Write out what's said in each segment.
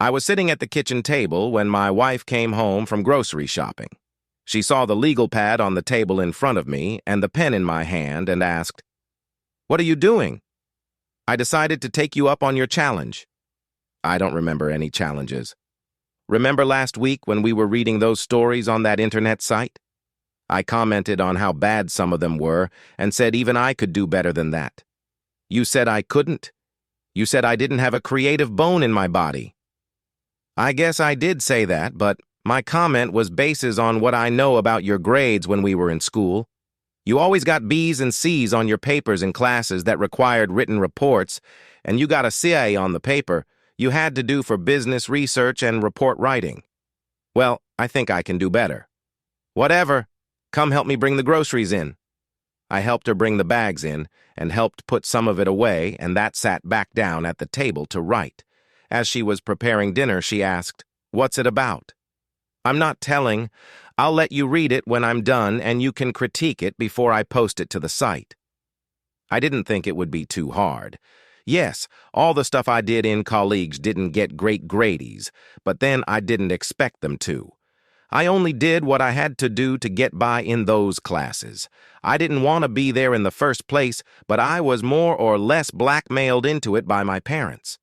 I was sitting at the kitchen table when my wife came home from grocery shopping. She saw the legal pad on the table in front of me and the pen in my hand and asked, "What are you doing?" "I decided to take you up on your challenge." "I don't remember any challenges." "Remember last week when we were reading those stories on that internet site?" I commented on how bad some of them were and said even I could do better than that. "You said I couldn't. You said I didn't have a creative bone in my body." "I guess I did say that, but my comment was basis on what I know about your grades when we were in school. You always got B's and C's on your papers in classes that required written reports, and you got a C on the paper you had to do for business research and report writing. Well, I think I can do better." "Whatever. Come help me bring the groceries in." I helped her bring the bags in and helped put some of it away, and that sat back down at the table to write. As she was preparing dinner, she asked, "What's it about?" "I'm not telling. I'll let you read it when I'm done and you can critique it before I post it to the site." I didn't think it would be too hard. Yes, all the stuff I did in colleagues didn't get great grades, but then I didn't expect them to. I only did what I had to do to get by in those classes. I didn't want to be there in the first place, but I was more or less blackmailed into it by my parents.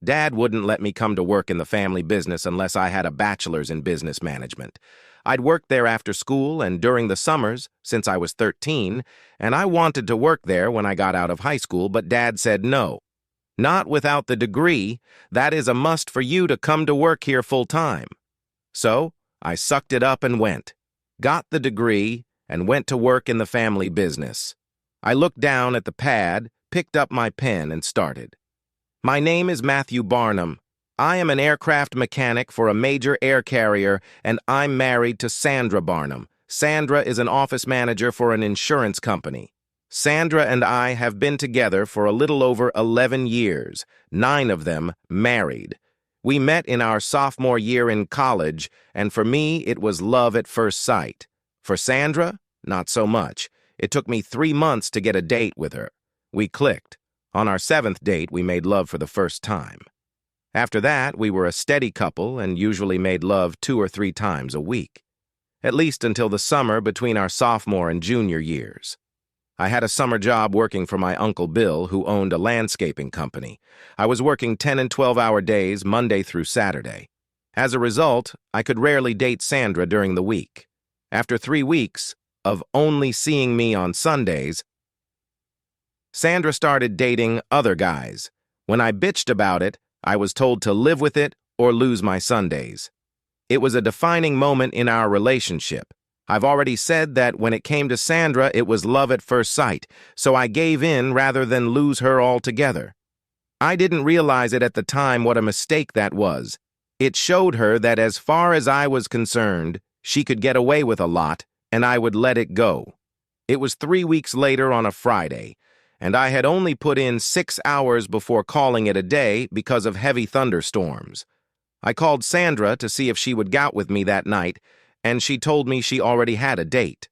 Dad wouldn't let me come to work in the family business unless I had a bachelor's in business management. I'd worked there after school and during the summers since I was 13, and I wanted to work there when I got out of high school, but Dad said no. "Not without the degree. That is a must for you to come to work here full-time." So I sucked it up and went, got the degree, and went to work in the family business. I looked down at the pad, picked up my pen, and started. "My name is Matthew Barnum. I am an aircraft mechanic for a major air carrier, and I'm married to Sandra Barnum. Sandra is an office manager for an insurance company. Sandra and I have been together for a little over 11 years, 9 of them married. We met in our sophomore year in college, and for me, it was love at first sight. For Sandra, not so much. It took me 3 months to get a date with her. We clicked. On our 7th date, we made love for the first time. After that, we were a steady couple and usually made love 2 or 3 times a week, at least until the summer between our sophomore and junior years. I had a summer job working for my Uncle Bill, who owned a landscaping company. I was working 10 and 12-hour days, Monday through Saturday. As a result, I could rarely date Sandra during the week. After 3 weeks of only seeing me on Sundays, Sandra started dating other guys. When I bitched about it, I was told to live with it or lose my Sundays. It was a defining moment in our relationship. I've already said that when it came to Sandra, it was love at first sight, so I gave in rather than lose her altogether. I didn't realize it at the time what a mistake that was. It showed her that as far as I was concerned, she could get away with a lot, and I would let it go. It was 3 weeks later on a Friday, and I had only put in 6 hours before calling it a day because of heavy thunderstorms. I called Sandra to see if she would go out with me that night, and she told me she already had a date.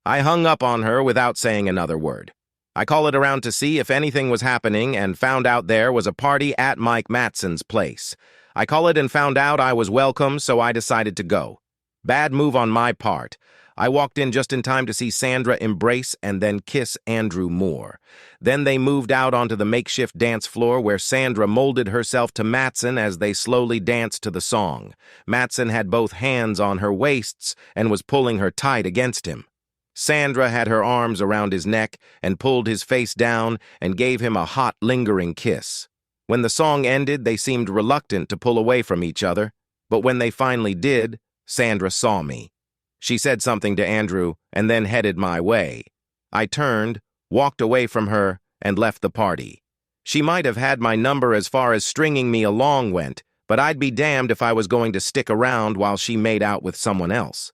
I hung up on her without saying another word. I called it around to see if anything was happening and found out there was a party at Mike Matson's place. I called it and found out I was welcome, so I decided to go. Bad move on my part. I walked in just in time to see Sandra embrace and then kiss Andrew Moore. Then they moved out onto the makeshift dance floor where Sandra molded herself to Matson as they slowly danced to the song. Matson had both hands on her waists and was pulling her tight against him. Sandra had her arms around his neck and pulled his face down and gave him a hot, lingering kiss. When the song ended, they seemed reluctant to pull away from each other, but when they finally did, Sandra saw me. She said something to Andrew and then headed my way. I turned, walked away from her, and left the party. She might have had my number as far as stringing me along went, but I'd be damned if I was going to stick around while she made out with someone else.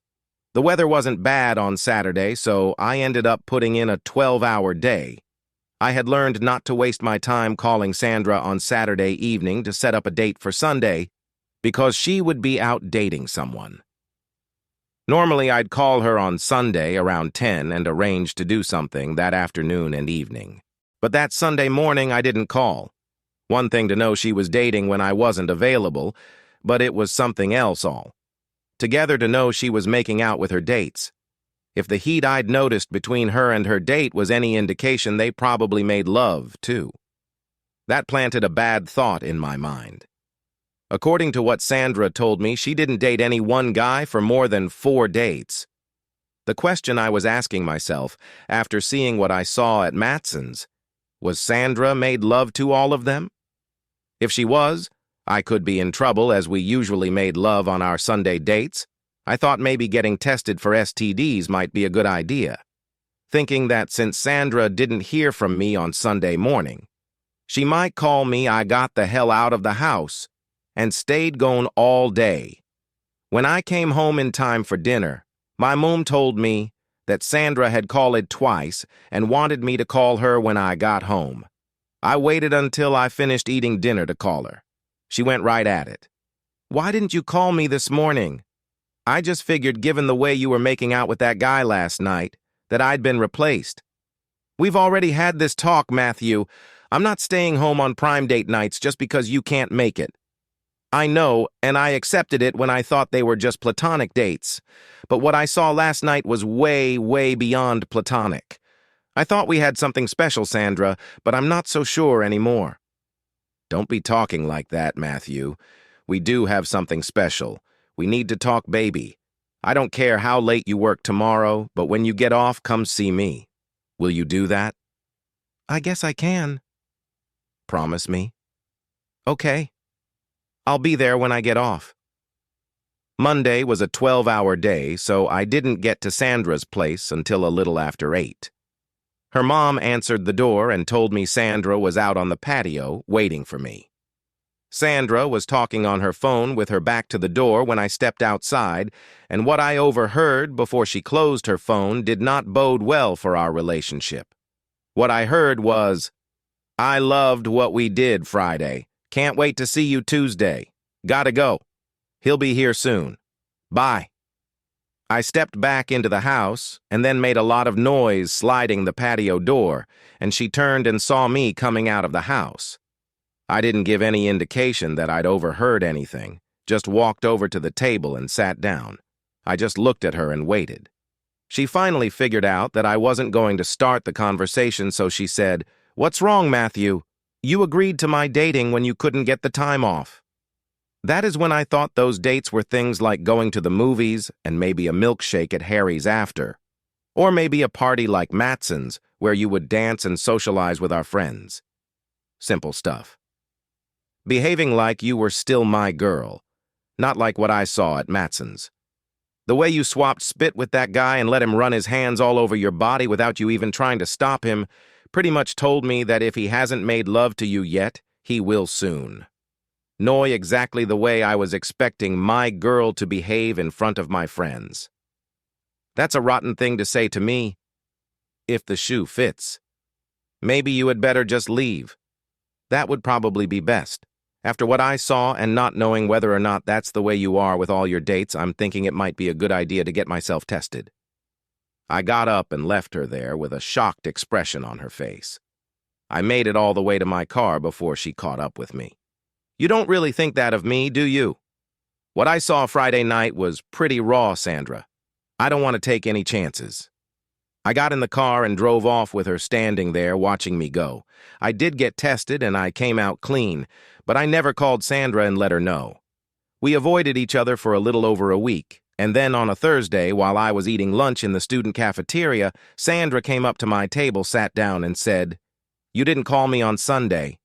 The weather wasn't bad on Saturday, so I ended up putting in a 12-hour day. I had learned not to waste my time calling Sandra on Saturday evening to set up a date for Sunday because she would be out dating someone. Normally, I'd call her on Sunday around 10 and arrange to do something that afternoon and evening. But that Sunday morning, I didn't call. One thing to know she was dating when I wasn't available, but it was something else all. Together to know she was making out with her dates. If the heat I'd noticed between her and her date was any indication, they probably made love, too. That planted a bad thought in my mind. According to what Sandra told me, she didn't date any one guy for more than 4 dates. The question I was asking myself, after seeing what I saw at Matson's, was Sandra made love to all of them? If she was, I could be in trouble, as we usually made love on our Sunday dates. I thought maybe getting tested for STDs might be a good idea, thinking that since Sandra didn't hear from me on Sunday morning, she might call me I got the hell out of the house and stayed gone all day. When I came home in time for dinner, my mom told me that Sandra had called twice and wanted me to call her when I got home. I waited until I finished eating dinner to call her. She went right at it. "Why didn't you call me this morning?" "I just figured, given the way you were making out with that guy last night, that I'd been replaced." "We've already had this talk, Matthew. I'm not staying home on prime date nights just because you can't make it." "I know, and I accepted it when I thought they were just platonic dates. But what I saw last night was way, way beyond platonic. I thought we had something special, Sandra, but I'm not so sure anymore." "Don't be talking like that, Matthew. We do have something special. We need to talk, baby. I don't care how late you work tomorrow, but when you get off, come see me. Will you do that?" "I guess I can." "Promise me?" "Okay. I'll be there when I get off." Monday was a 12-hour day, so I didn't get to Sandra's place until a little after 8. Her mom answered the door and told me Sandra was out on the patio waiting for me. Sandra was talking on her phone with her back to the door when I stepped outside, and what I overheard before she closed her phone did not bode well for our relationship. What I heard was, "I loved what we did Friday. Can't wait to see you Tuesday. Gotta go. He'll be here soon. Bye." I stepped back into the house and then made a lot of noise sliding the patio door, and she turned and saw me coming out of the house. I didn't give any indication that I'd overheard anything, just walked over to the table and sat down. I just looked at her and waited. She finally figured out that I wasn't going to start the conversation, so she said, "What's wrong, Matthew? You agreed to my dating when you couldn't get the time off." That is when I thought those dates were things like going to the movies and maybe a milkshake at Harry's after, or maybe a party like Matson's where you would dance and socialize with our friends. Simple stuff. Behaving like you were still my girl, not like what I saw at Matson's. The way you swapped spit with that guy and let him run his hands all over your body without you even trying to stop him pretty much told me that if he hasn't made love to you yet, he will soon. Nor exactly the way I was expecting my girl to behave in front of my friends. That's a rotten thing to say to me. If the shoe fits. Maybe you had better just leave. That would probably be best. After what I saw and not knowing whether or not that's the way you are with all your dates, I'm thinking it might be a good idea to get myself tested. I got up and left her there with a shocked expression on her face. I made it all the way to my car before she caught up with me. "You don't really think that of me, do you?" "What I saw Friday night was pretty raw, Sandra. I don't want to take any chances." I got in the car and drove off with her standing there watching me go. I did get tested and I came out clean, but I never called Sandra and let her know. We avoided each other for a little over a week, and then on a Thursday, while I was eating lunch in the student cafeteria, Sandra came up to my table, sat down, and said, "You didn't call me on Sunday."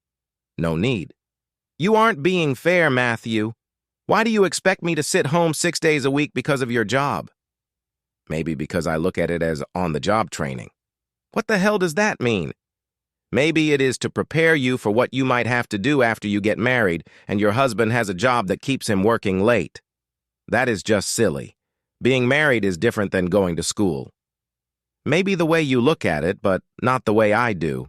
"No need." "You aren't being fair, Matthew. Why do you expect me to sit home 6 days a week because of your job?" "Maybe because I look at it as on-the-job training." "What the hell does that mean?" "Maybe it is to prepare you for what you might have to do after you get married and your husband has a job that keeps him working late." That is just silly. Being married is different than going to school. Maybe the way you look at it, but not the way I do.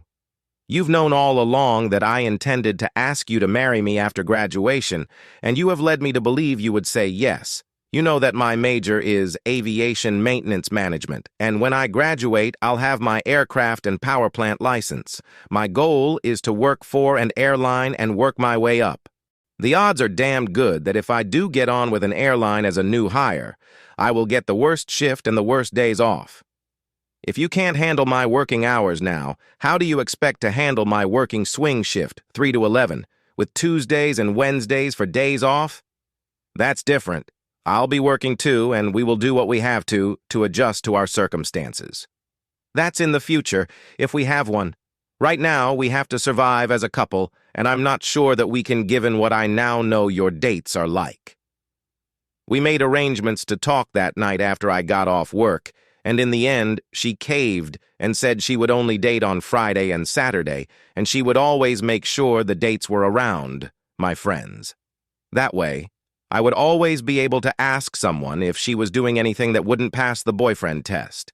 You've known all along that I intended to ask you to marry me after graduation, and you have led me to believe you would say yes. You know that my major is aviation maintenance management, and when I graduate, I'll have my aircraft and power plant license. My goal is to work for an airline and work my way up. The odds are damn good that if I do get on with an airline as a new hire, I will get the worst shift and the worst days off. If you can't handle my working hours now, how do you expect to handle my working swing shift, 3 to 11, with Tuesdays and Wednesdays for days off? That's different. I'll be working too, and we will do what we have to adjust to our circumstances. That's in the future, if we have one. Right now, we have to survive as a couple, and I'm not sure that we can given what I now know your dates are like. We made arrangements to talk that night after I got off work, and in the end, she caved and said she would only date on Friday and Saturday, and she would always make sure the dates were around my friends. That way, I would always be able to ask someone if she was doing anything that wouldn't pass the boyfriend test.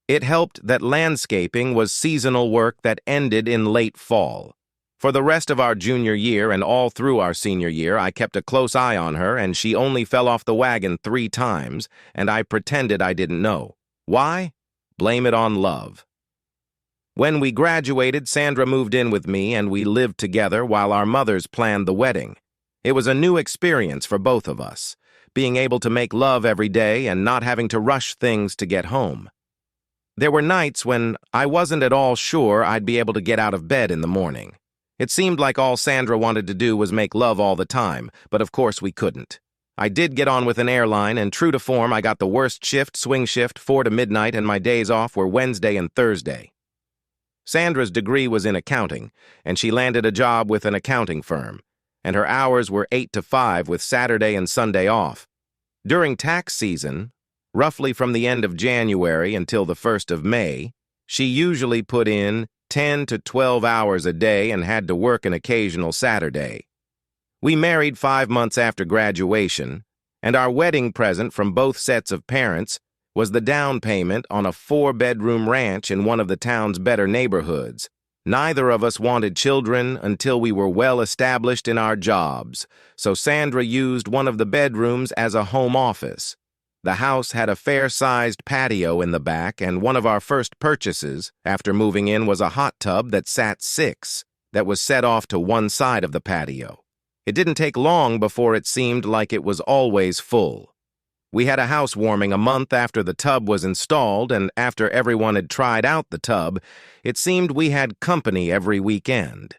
It helped that landscaping was seasonal work that ended in late fall. For the rest of our junior year and all through our senior year, I kept a close eye on her, and she only fell off the wagon 3 times, and I pretended I didn't know. Why? Blame it on love. When we graduated, Sandra moved in with me, and we lived together while our mothers planned the wedding. It was a new experience for both of us, being able to make love every day and not having to rush things to get home. There were nights when I wasn't at all sure I'd be able to get out of bed in the morning. It seemed like all Sandra wanted to do was make love all the time, but of course we couldn't. I did get on with an airline, and true to form, I got the worst shift, swing shift, 4 to midnight, and my days off were Wednesday and Thursday. Sandra's degree was in accounting, and she landed a job with an accounting firm, and her hours were 8 to 5 with Saturday and Sunday off. During tax season, roughly from the end of January until the 1st of May, she usually put in 10 to 12 hours a day and had to work an occasional Saturday. We married 5 months after graduation, and our wedding present from both sets of parents was the down payment on a 4-bedroom ranch in one of the town's better neighborhoods. Neither of us wanted children until we were well established in our jobs, so Sandra used one of the bedrooms as a home office. The house had a fair-sized patio in the back, and one of our first purchases after moving in was a hot tub that sat 6, that was set off to one side of the patio. It didn't take long before it seemed like it was always full. We had a housewarming a month after the tub was installed, and after everyone had tried out the tub, it seemed we had company every weekend.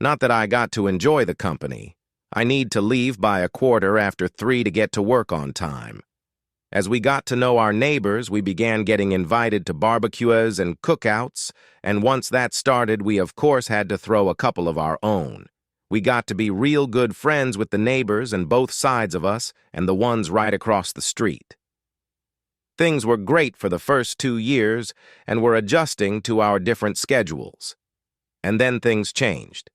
Not that I got to enjoy the company. I need to leave by 3:15 to get to work on time. As we got to know our neighbors, we began getting invited to barbecues and cookouts, and once that started, we of course had to throw a couple of our own. We got to be real good friends with the neighbors and both sides of us and the ones right across the street. Things were great for the first 2 years and were adjusting to our different schedules. And then things changed.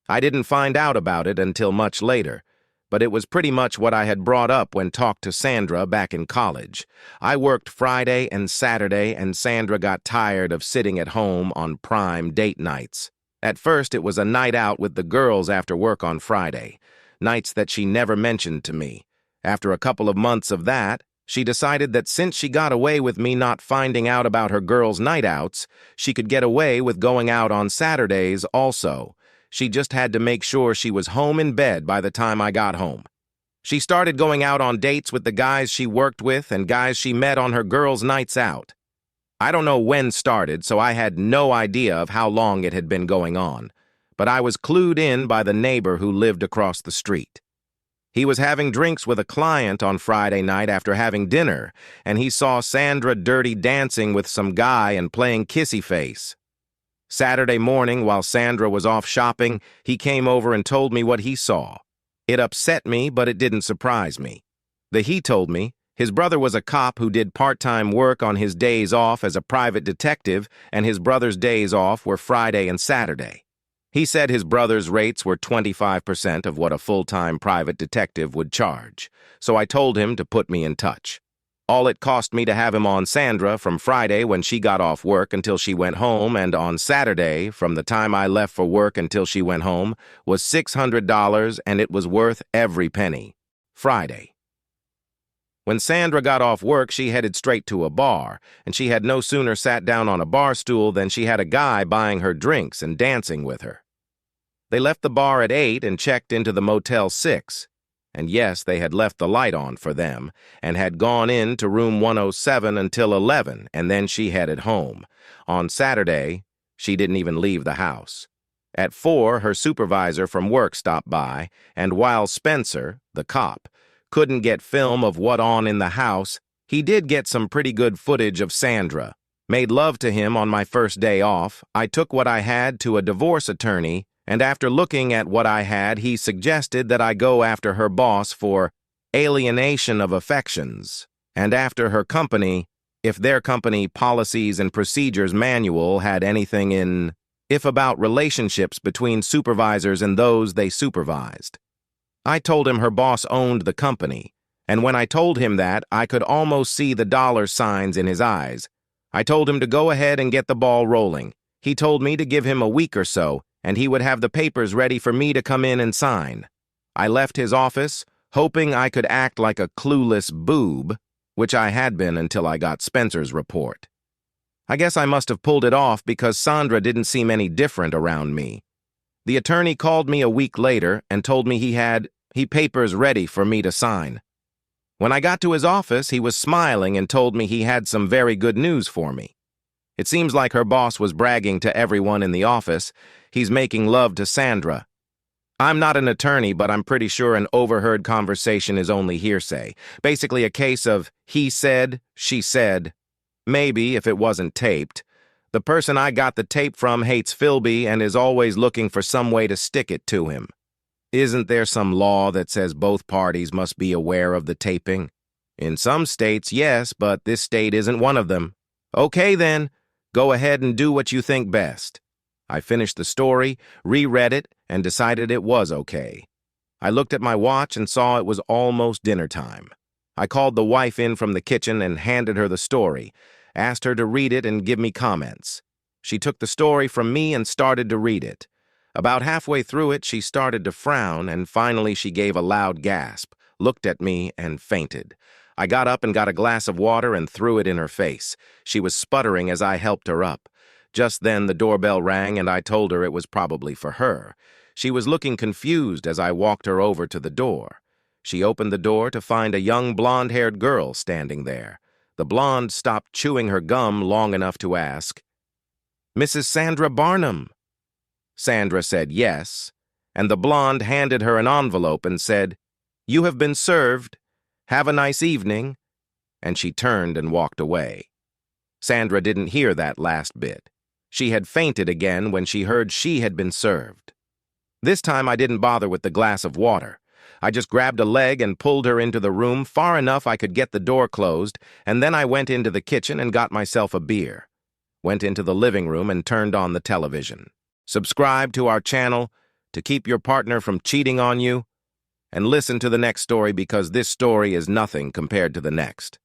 I didn't find out about it until much later, but it was pretty much what I had brought up when talked to Sandra back in college. I worked Friday and Saturday, and Sandra got tired of sitting at home on prime date nights. At first, it was a night out with the girls after work on Friday, nights that she never mentioned to me. After a couple of months of that, she decided that since she got away with me not finding out about her girls' night outs, she could get away with going out on Saturdays also. She just had to make sure she was home in bed by the time I got home. She started going out on dates with the guys she worked with and guys she met on her girls' nights out. I don't know when started, so I had no idea of how long it had been going on, but I was clued in by the neighbor who lived across the street. He was having drinks with a client on Friday night after having dinner, and he saw Sandra dirty dancing with some guy and playing kissy face. Saturday morning, while Sandra was off shopping, he came over and told me what he saw. It upset me, but it didn't surprise me. He told me his brother was a cop who did part-time work on his days off as a private detective, and his brother's days off were Friday and Saturday. He said his brother's rates were 25% of what a full-time private detective would charge, so I told him to put me in touch. All it cost me to have him on Sandra from Friday when she got off work until she went home, and on Saturday, from the time I left for work until she went home, was $600, and it was worth every penny. Friday. When Sandra got off work, she headed straight to a bar, and she had no sooner sat down on a bar stool than she had a guy buying her drinks and dancing with her. They left the bar at 8 and checked into the Motel 6. And yes, they had left the light on for them, and had gone in to room 107 until 11, and then she headed home. On Saturday, she didn't even leave the house. At 4, her supervisor from work stopped by, and while Spencer, the cop, couldn't get film of what on in the house, he did get some pretty good footage of Sandra. Made love to him on my first day off. I took what I had to a divorce attorney, and after looking at what I had, he suggested that I go after her boss for alienation of affections, and after her company, if their company policies and procedures manual had anything in, if about relationships between supervisors and those they supervised. I told him her boss owned the company, and when I told him that, I could almost see the dollar signs in his eyes. I told him to go ahead and get the ball rolling. He told me to give him a week or so, and he would have the papers ready for me to come in and sign. I left his office, hoping I could act like a clueless boob, which I had been until I got Spencer's report. I guess I must have pulled it off because Sandra didn't seem any different around me. The attorney called me a week later and told me he had papers ready for me to sign. When I got to his office, he was smiling and told me he had some very good news for me. It seems like her boss was bragging to everyone in the office. He's making love to Sandra. I'm not an attorney, but I'm pretty sure an overheard conversation is only hearsay. Basically a case of he said, she said. Maybe, if it wasn't taped. The person I got the tape from hates Philby and is always looking for some way to stick it to him. Isn't there some law that says both parties must be aware of the taping? In some states, yes, but this state isn't one of them. Okay, then. Go ahead and do what you think best. I finished the story, reread it, and decided it was okay. I looked at my watch and saw it was almost dinner time. I called the wife in from the kitchen and handed her the story, asked her to read it and give me comments. She took the story from me and started to read it. About halfway through it, she started to frown, and finally she gave a loud gasp, looked at me, and fainted. I got up and got a glass of water and threw it in her face. She was sputtering as I helped her up. Just then the doorbell rang and I told her it was probably for her. She was looking confused as I walked her over to the door. She opened the door to find a young blonde-haired girl standing there. The blonde stopped chewing her gum long enough to ask, "Mrs. Sandra Barnum?" Sandra said yes, and the blonde handed her an envelope and said, "You have been served. Have a nice evening," and she turned and walked away. Sandra didn't hear that last bit. She had fainted again when she heard she had been served. This time I didn't bother with the glass of water. I just grabbed a leg and pulled her into the room far enough I could get the door closed, and then I went into the kitchen and got myself a beer. Went into the living room and turned on the television. Subscribe to our channel to keep your partner from cheating on you, and listen to the next story because this story is nothing compared to the next.